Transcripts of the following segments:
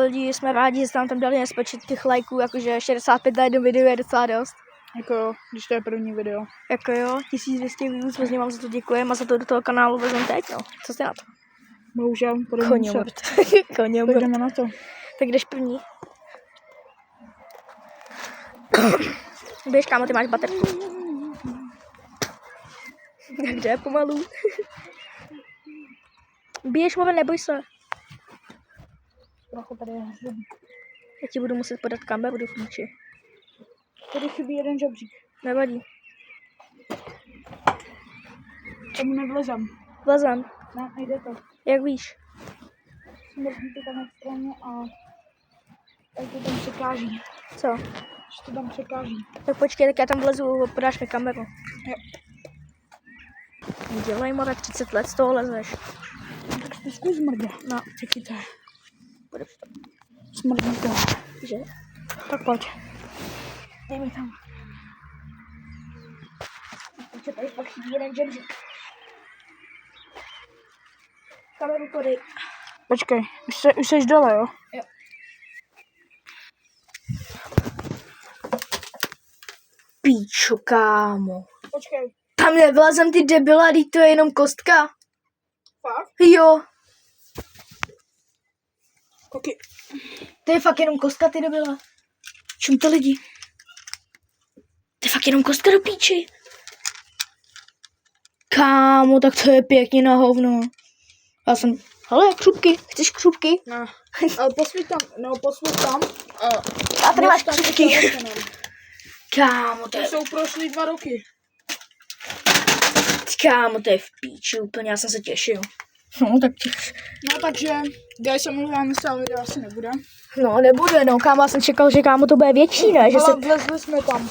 lidi jsme rádi, že jste tam dali nespočet těch lajků, jakože 65 na jedno video je docela dost. Jako jo, když to je první video. Jako jo, 1200 views, vlastně vám za to děkujeme a za to do toho kanálu vezmeme teď, no. Co jste na to? Bohužel, Koněmrt. Koněmrt. Jdeme na to. Tak jdeš první. Běž, kámo, ty máš baterku. Kde pomalu? Běž, mluve, neboj se. Trochu tady je. Já ti budu muset podat kameru do píči. Tady chybí jeden žebřík. Nevadí. Tomu nevlezem. Vlezem. Ne, nejde to. Jak víš? Smrtí to tam straně a tak to tam překáží. Co? Že to tam překáží. Tak počkej, tak já tam vlezu, podáš mi kameru. Jo. Dělej, more, 30 let z toho lezeš. Tak to zkus mrdě. No, Čekaj to. budeš to. Smrdí to. Že? Tak pojď. Dej mi tam. Protože tady pak chybí jeden žebřík. Kameru podej. Počkej, už seš dole, jo? Jo. Píču, kámo. Počkej. Tam nevlezem, ty debila, teď to je jenom kostka. Fakt? Jo. Koky. To je fakt jenom kostka, ty debila. Čum to lidi. To je fakt jenom kostka do píči. Kámo, tak to je pěkně na hovno. Já jsem... Hele, křupky. Chceš křupky? Ne. Ale posvít tam, no posvít tam. A tady máš křupky. Kámo, to To je... jsou prošlý 2 roky. Kámo, to je v píči úplně, já jsem se těšil. No, tak No takže, já jsem mluvila, že video asi nebude. no, nebude, no, kámo, já jsem čekal, že kámo to bude větší, ne, že se Ale vlezli jsme tam.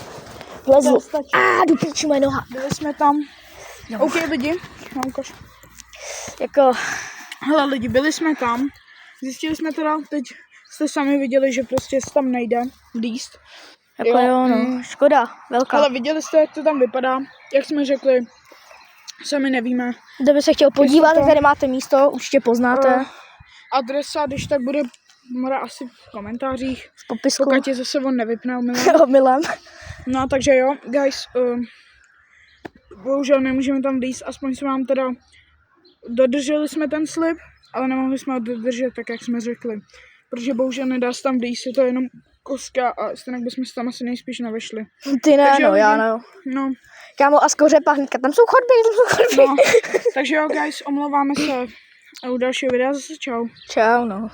vlezl. To stačí. Do píči moje noha. Byli jsme tam. No. OK lidi, no ukaž. Jako, Hele lidi, byli jsme tam. Zjistili jsme teda, teď jste sami viděli, že prostě se tam nejde líst. jako jo, no, škoda, velká. Ale viděli jste, jak to tam vypadá. Jak jsme řekli, sami nevíme. Kdo by se chtěl podívat, to- tak tady máte místo, určitě poznáte. Adresa, když tak bude mora asi v komentářích. V popisku. Pokud tě zase on nevypne omylem. Omylem. No takže jo, guys, bohužel nemůžeme tam výjít, aspoň jsme vám teda dodrželi jsme ten slib, ale nemohli jsme ho dodržet tak, jak jsme řekli. Protože bohužel nedá se tam výjít, je to jenom kostka a stejně bychom se tam asi nejspíš nevešli. Ty ne, Takže no, já lidi- no. No, Kámo, a skoře pahnka, tam jsou chodby. no, takže jo, guys, omlouváme se a u dalšího videa zase čau. Čau, no.